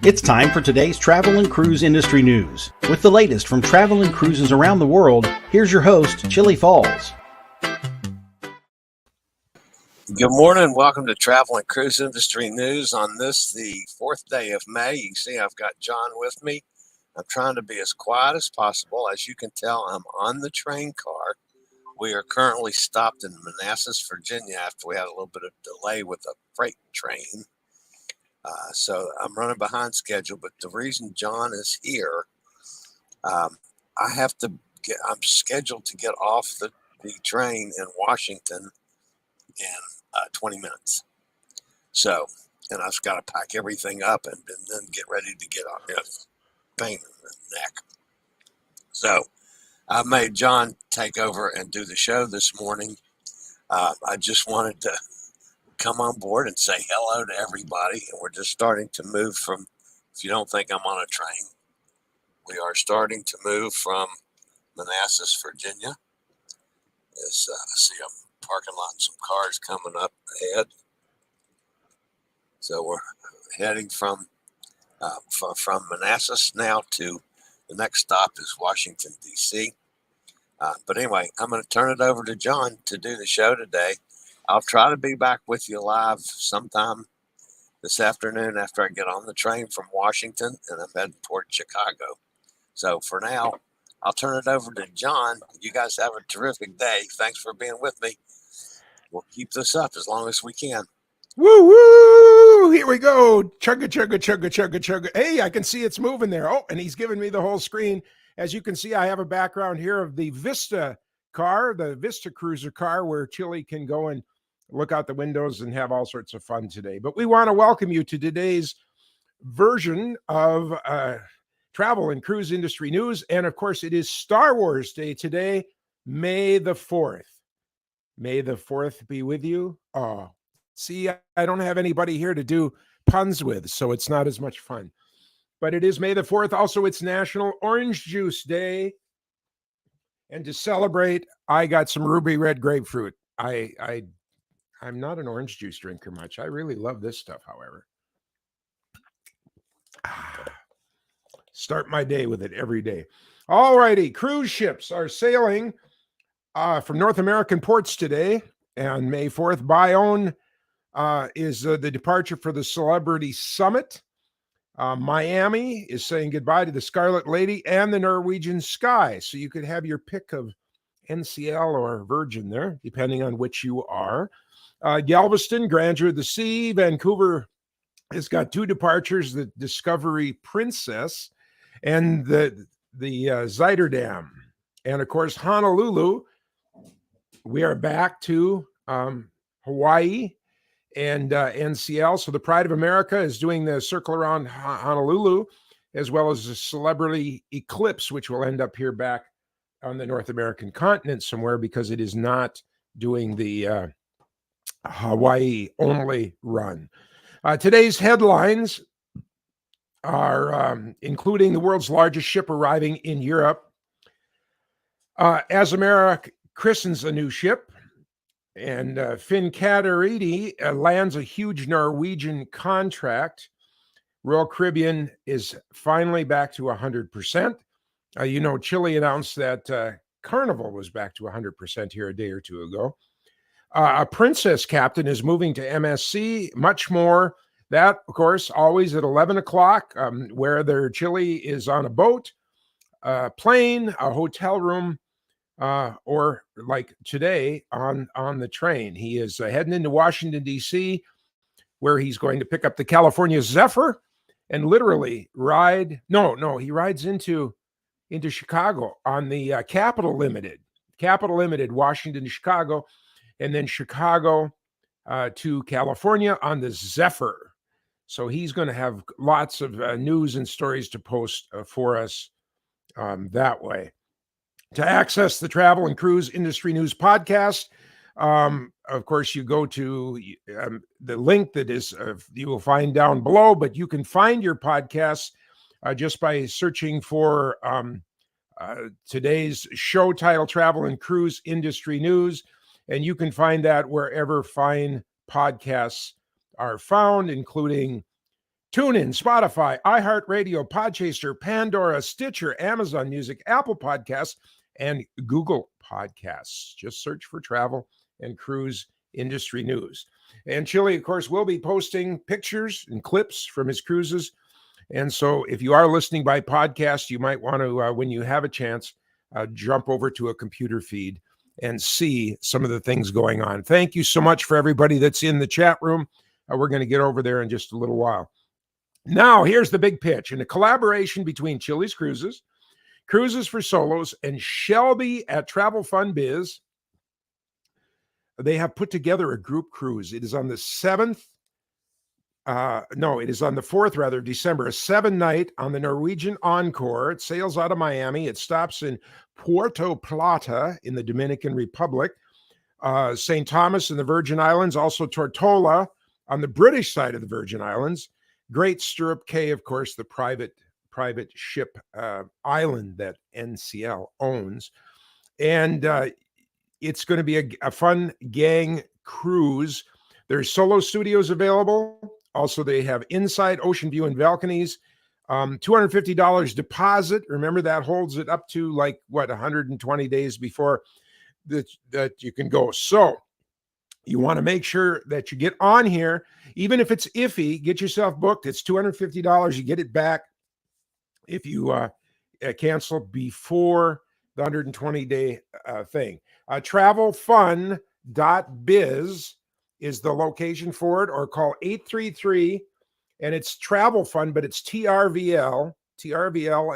It's time for today's travel and cruise industry news. With the latest from travel and cruises around the world, here's your host, Chillie Falls. Good morning. Welcome to Travel and Cruise Industry News on this, the 4th day of May. You can see I've got John with me. I'm trying to be as quiet as possible. As you can tell, I'm on the train car. We are currently stopped in Manassas, Virginia, after we had a little bit of delay with a freight train. So I'm running behind schedule, but the reason John is here, I'm scheduled to get off the train in Washington in 20 minutes. So, and I've got to pack everything up and then get ready to get on this pain in the neck. So I made John take over and do the show this morning. I just wanted to come on board and say hello to everybody. And we're just starting to move from, if you don't think I'm on a train, we are starting to move from Manassas, Virginia. I see a parking lot and some cars coming up ahead. So we're heading from Manassas now to the next stop is Washington, D.C. But anyway, I'm going to turn it over to John to do the show today. I'll try to be back with you live sometime this afternoon after I get on the train from Washington, and I'm heading toward Chicago. So for now, I'll turn it over to John. You guys have a terrific day. Thanks for being with me. We'll keep this up as long as we can. Woo woo! Here we go. Chugga chugga chugga chugga chugga. Hey, I can see it's moving there. Oh, and he's giving me the whole screen. As you can see, I have a background here of the Vista car, the Vista Cruiser car, where Chillie can go and look out the windows and have all sorts of fun today. But we want to welcome you to today's version of travel and cruise industry news. And of course, it is Star Wars Day today, May the 4th. May the 4th be with you. Oh, see, I don't have anybody here to do puns with, so it's not as much fun. But it is May the 4th. Also, it's National Orange Juice Day. And to celebrate, I got some ruby red grapefruit. I'm not an orange juice drinker much. I really love this stuff, however. Start my day with it every day. All righty. Cruise ships are sailing from North American ports today. And May 4th, Bayonne is the departure for the Celebrity Summit. Miami is saying goodbye to the Scarlet Lady and the Norwegian Sky. So you could have your pick of NCL or Virgin there, depending on which you are. Galveston, Grandeur of the Sea. Vancouver has got two departures, the Discovery Princess and the Zuiderdam. And of course, Honolulu, we are back to Hawaii and NCL. So the Pride of America is doing the circle around Honolulu, as well as the Celebrity Eclipse, which will end up here back on the North American continent somewhere, because it is not doing the Hawaii only run. Today's headlines are including the world's largest ship arriving in Europe. Azamara christens a new ship, and Fincantieri lands a huge Norwegian contract. Royal Caribbean is finally back to 100%. Chillie announced that Carnival was back to 100% here a day or two ago. A Princess captain is moving to MSC. Much more. That, of course, always at 11 o'clock, where their Chillie is on a boat, a plane, a hotel room, or like today on the train. He is heading into Washington, D.C., where he's going to pick up the California Zephyr and literally ride. He rides into Chicago on the Capital Limited, Washington to Chicago, and then Chicago to California on the Zephyr. So he's going to have lots of news and stories to post for us that way. To access the Travel and Cruise Industry News podcast, of course, you go to the link that is you will find down below, but you can find your podcasts just by searching for today's show title, Travel and Cruise Industry News. And you can find that wherever fine podcasts are found, including TuneIn, Spotify, iHeartRadio, Podchaser, Pandora, Stitcher, Amazon Music, Apple Podcasts, and Google Podcasts. Just search for travel and cruise industry news. And Chillie, of course, will be posting pictures and clips from his cruises. And so if you are listening by podcast, you might want to, when you have a chance, jump over to a computer feed and see some of the things going on. Thank you so much for everybody that's in the chat room. We're going to get over there in just a little while. Now, here's the big pitch. In a collaboration between Chillie's Cruises, Cruises for Solos, and Shelby at Travel Fun Biz, they have put together a group cruise. It is on the 4th, December, a 7-night on the Norwegian Encore. It sails out of Miami. It stops in Puerto Plata in the Dominican Republic, St. Thomas in the Virgin Islands, also Tortola on the British side of the Virgin Islands, Great Stirrup Cay, of course, the private ship island that NCL owns. And it's going to be a fun gang cruise. There's solo studios available. Also, they have inside ocean view and balconies. $250 deposit. Remember, that holds it up to 120 days before that you can go. So you want to make sure that you get on here. Even if it's iffy, get yourself booked. It's $250. You get it back if you cancel before the 120-day thing. Travelfun.biz is the location for it, or call 833, and it's Travel Fun, but it's TRVL,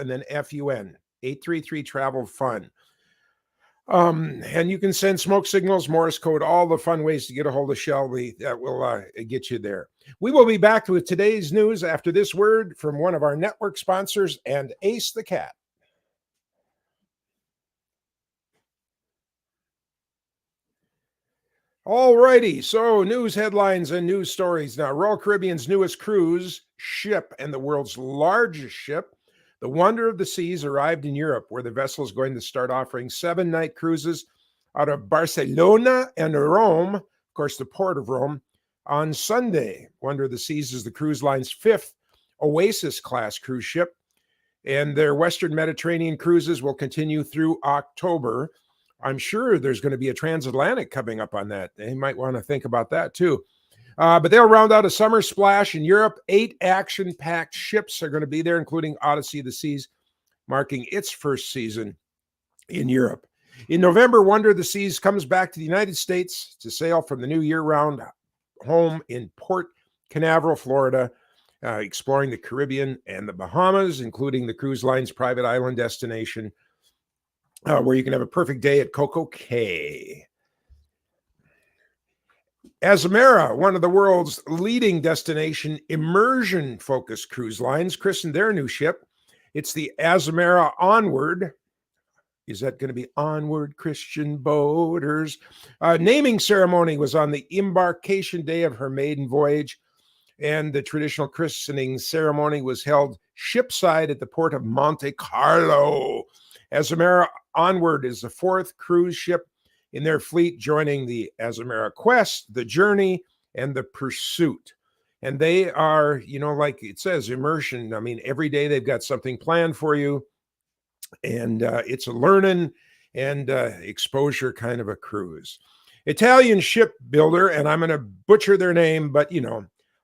and then FUN, 833 Travel Fun. And you can send smoke signals, Morse code, all the fun ways to get a hold of Shelby that will get you there. We will be back with today's news after this word from one of our network sponsors and Ace the Cat. All righty, so news headlines and news stories now. Royal Caribbean's newest cruise ship and the world's largest ship, the Wonder of the Seas, arrived in Europe, where the vessel is going to start offering 7-night cruises out of Barcelona and Rome, of course, the port of Rome, on Sunday. Wonder of the Seas is the cruise line's 5th Oasis-class cruise ship, and their Western Mediterranean cruises will continue through October. I'm sure there's going to be a transatlantic coming up on that. They might want to think about that too. But they'll round out a summer splash in Europe. 8 action-packed ships are going to be there, including Odyssey of the Seas, marking its first season in Europe. In November, Wonder of the Seas comes back to the United States to sail from the new year-round home in Port Canaveral, Florida, exploring the Caribbean and the Bahamas, including the cruise line's private island destination, where you can have a perfect day at Coco Cay. Azamara, one of the world's leading destination immersion-focused cruise lines, christened their new ship. It's the Azamara Onward. Is that going to be Onward, Christian Boaters? Naming ceremony was on the embarkation day of her maiden voyage, and the traditional christening ceremony was held shipside at the port of Monte Carlo. Azamara Onward is the 4th cruise ship in their fleet, joining the Azamara Quest, the Journey, and the Pursuit. And they are, like it says, immersion. I mean, every day they've got something planned for you. And it's a learning and exposure kind of a cruise. Italian shipbuilder, and I'm going to butcher their name, but,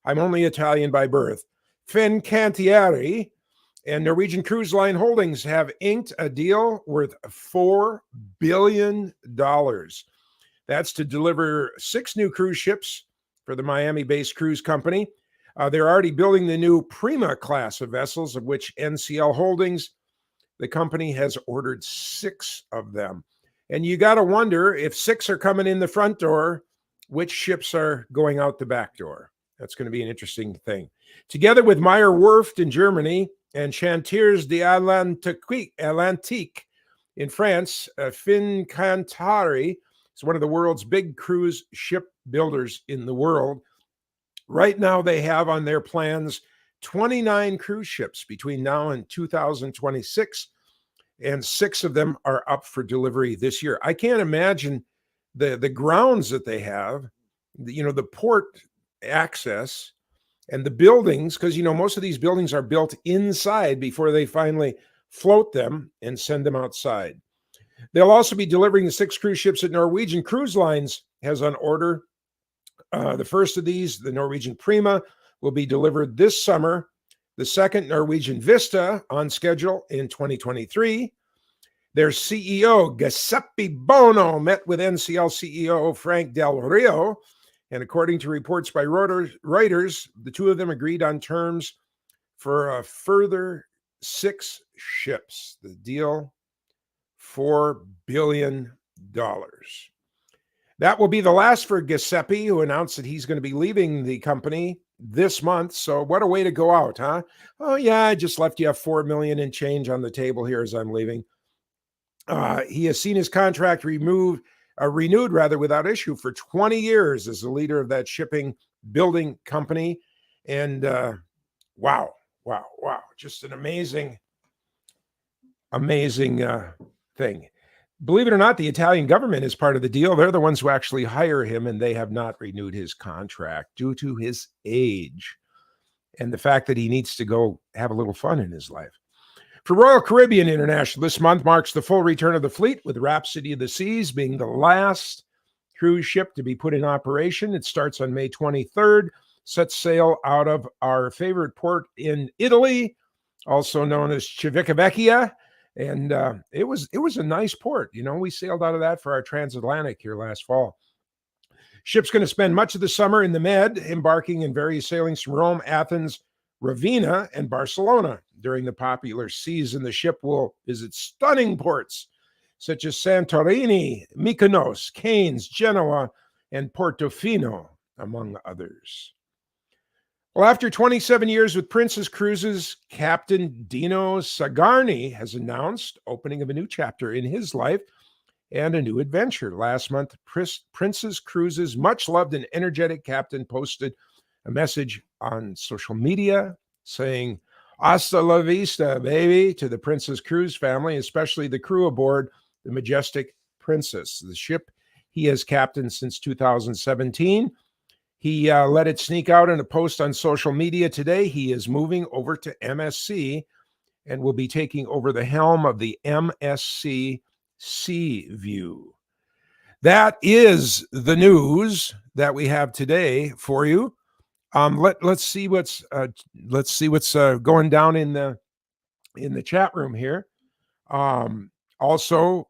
I'm only Italian by birth, Fincantieri, and Norwegian Cruise Line Holdings have inked a deal worth $4 billion. That's to deliver 6 new cruise ships for the Miami-based cruise company. They're already building the new Prima class of vessels, of which NCL Holdings, the company, has ordered 6 of them. And you got to wonder, if 6 are coming in the front door, which ships are going out the back door? That's going to be an interesting thing. Together with Meyer Werft in Germany and Chantiers d'Atlantique in France, Fincantieri is one of the world's big cruise ship builders in the world. Right now, they have on their plans 29 cruise ships between now and 2026, and 6 of them are up for delivery this year. I can't imagine the grounds that they have, the port access And the buildings, because, most of these buildings are built inside before they finally float them and send them outside. They'll also be delivering the 6 cruise ships that Norwegian Cruise Lines has on order. The first of these, the Norwegian Prima, will be delivered this summer. The second, Norwegian Vista, on schedule in 2023. Their CEO, Giuseppe Bono, met with NCL CEO Frank Del Rio. And according to reports by Reuters, the two of them agreed on terms for a further 6 ships. The deal, $4 billion. That will be the last for Giuseppe, who announced that he's going to be leaving the company this month. So what a way to go out, huh? Oh, yeah, I just left you $4 million in change on the table here as I'm leaving. He has seen his contract renewed without issue for 20 years as the leader of that shipping building company. And wow. Just an amazing thing. Believe it or not, the Italian government is part of the deal. They're the ones who actually hire him, and they have not renewed his contract due to his age and the fact that he needs to go have a little fun in his life. For Royal Caribbean International, this month marks the full return of the fleet, with Rhapsody of the Seas being the last cruise ship to be put in operation. It starts on May 23rd, sets sail out of our favorite port in Italy, also known as Civitavecchia. And it was a nice port. We sailed out of that for our transatlantic here last fall. Ship's going to spend much of the summer in the Med, embarking in various sailings from Rome, Athens, Ravenna, and Barcelona. During the popular season, the ship will visit stunning ports such as Santorini, Mykonos, Cannes, Genoa, and Portofino, among others. Well, after 27 years with Princess Cruises, Captain Dino Sagarni has announced opening of a new chapter in his life and a new adventure. Last month, Princess Cruises' much-loved and energetic captain posted a message on social media saying, "Hasta la vista, baby," to the Princess Cruise family, especially the crew aboard the Majestic Princess, the ship he has captained since 2017. He let it sneak out in a post on social media today. He is moving over to MSC and will be taking over the helm of the MSC Sea View. That is the news that we have today for you. Let's see what's going down in the chat room here. Also,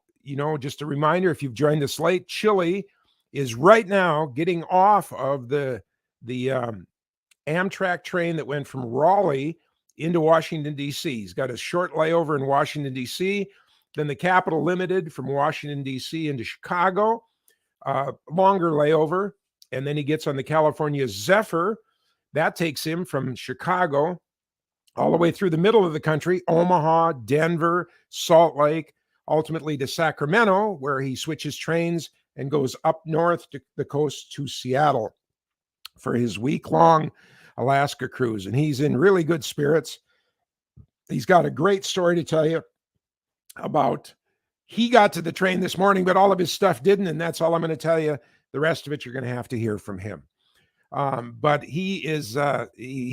just a reminder, if you've joined us late, Chillie is right now getting off of the Amtrak train that went from Raleigh into Washington, D.C. He's got a short layover in Washington, D.C., then the Capital Limited from Washington, D.C. into Chicago, longer layover, and then he gets on the California Zephyr. That takes him from Chicago all the way through the middle of the country, Omaha, Denver, Salt Lake, ultimately to Sacramento, where he switches trains and goes up north to the coast to Seattle for his week-long Alaska cruise. And he's in really good spirits. He's got a great story to tell you about. He got to the train this morning, but all of his stuff didn't, and that's all I'm going to tell you. The rest of it, you're going to have to hear from him. But he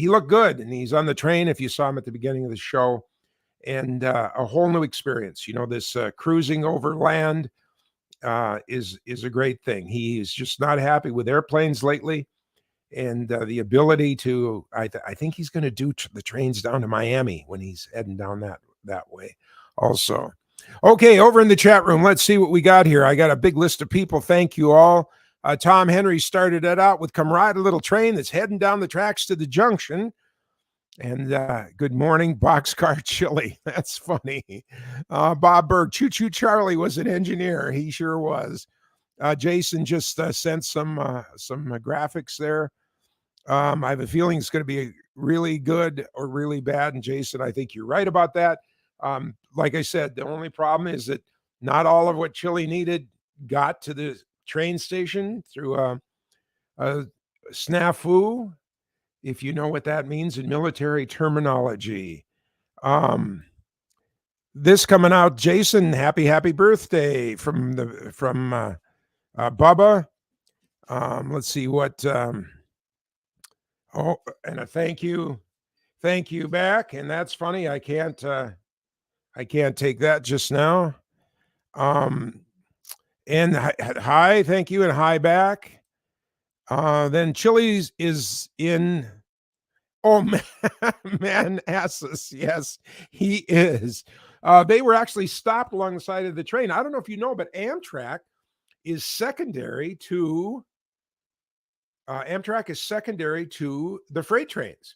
looked good, and he's on the train if you saw him at the beginning of the show, and a whole new experience. This cruising over land is a great thing. He is just not happy with airplanes lately, and the ability to, I think he's going to do the trains down to Miami when he's heading down that way also. Okay, over in the chat room, let's see what we got here. I got a big list of people. Thank you all. Tom Henry started it out with, "Come ride a little train that's heading down the tracks to the junction." And good morning, Boxcar Chillie. That's funny. Bob Berg, Choo Choo Charlie was an engineer. He sure was. Jason just sent some graphics there. I have a feeling it's going to be really good or really bad. And Jason, I think you're right about that. Like I said, the only problem is that not all of what Chillie needed got to the train station through a snafu, if you know what that means in military terminology. This coming out, Jason, happy birthday from Bubba. Let's see what Oh, and a thank you back. And that's funny. I can't take that just now. And hi, thank you, and hi back. Then Chillie's is in. Oh, man, Assus. Yes, he is. They were actually stopped along the side of the train. I don't know if you know, but Amtrak is secondary to the freight trains.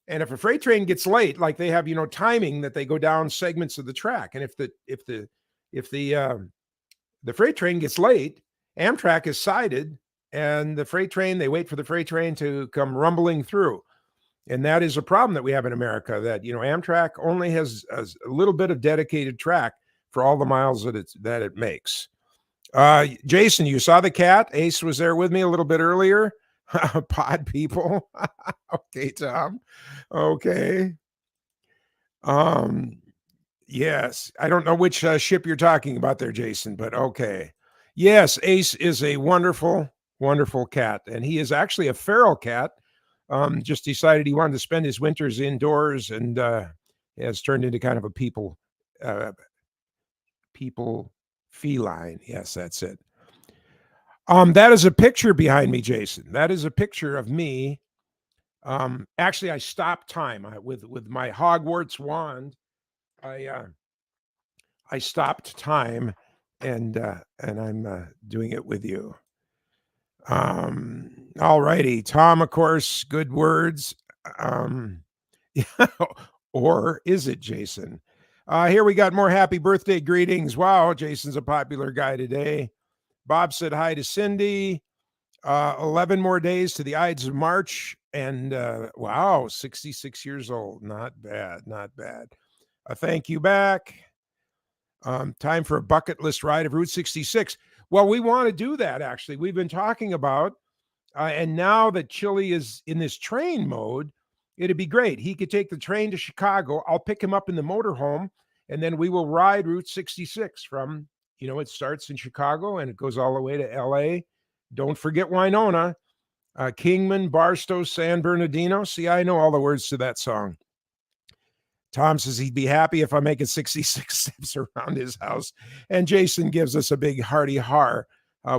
And if a freight train gets late, like they have, timing that they go down segments of the track, and if the freight train gets late, Amtrak is sided, and they wait for the freight train to come rumbling through. And that is a problem that we have in America, that, Amtrak only has a little bit of dedicated track for all the miles that it makes. Jason, you saw the cat. Ace was there with me a little bit earlier. Pod people. Okay, Tom. Okay. Yes. I don't know which ship you're talking about there, Jason, but okay. Yes, Ace is a wonderful, wonderful cat. And he is actually a feral cat. Just decided he wanted to spend his winters indoors, and has turned into kind of a people feline. Yes, that's it. That is a picture behind me, Jason. That is a picture of me. Actually, I stopped time with my Hogwarts wand. I stopped time, and I'm doing it with you. All righty. Tom, of course, good words. Or is it, Jason? Here we got more happy birthday greetings. Wow, Jason's a popular guy today. Bob said hi to Cindy. 11 more days to the Ides of March. And wow, 66 years old. Not bad, not bad. Thank you back. Time for a bucket list ride of Route 66. Well, we want to do that, actually. We've been talking about, and now that Chillie is in this train mode, it'd be great. He could take the train to Chicago. I'll pick him up in the motorhome, and then we will ride Route 66 from, it starts in Chicago and it goes all the way to LA. Don't forget Winona, Kingman, Barstow, San Bernardino. See, I know all the words to that song. Tom says he'd be happy if I make it 66 steps around his house. And Jason gives us a big hearty har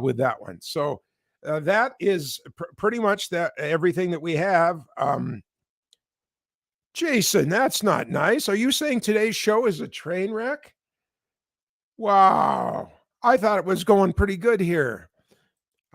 with that one. So that is pretty much everything that we have. Jason, that's not nice. Are you saying today's show is a train wreck? Wow. I thought it was going pretty good here.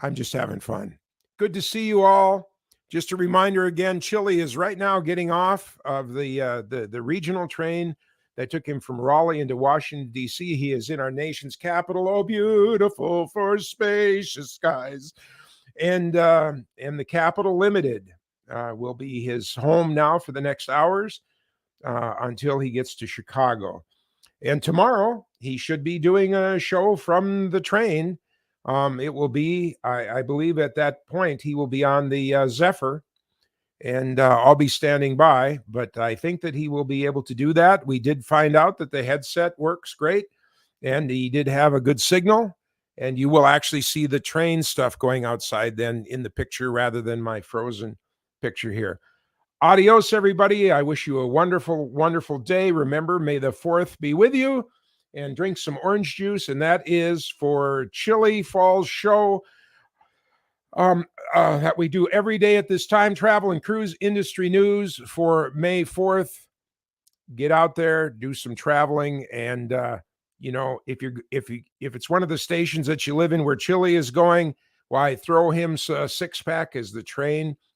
I'm just having fun. Good to see you all. Just a reminder again, Chillie is right now getting off of the regional train that took him from Raleigh into Washington, D.C. He is in our nation's capital. Oh, beautiful for spacious skies. And the Capital Limited will be his home now for the next hours until he gets to Chicago. And tomorrow, he should be doing a show from the train. It will be, I believe at that point, he will be on the Zephyr, and I'll be standing by, but I think that he will be able to do that. We did find out that the headset works great, and he did have a good signal, and you will actually see the train stuff going outside then in the picture rather than my frozen picture here. Adios, everybody. I wish you a wonderful, wonderful day. Remember, may the 4th be with you. And drink some orange juice, and that is for Chillie Falls show that we do every day at this time. Travel and cruise industry news for May 4th. Get out there, do some traveling, and if it's one of the stations that you live in where Chillie is going, why throw him a 6-pack as the train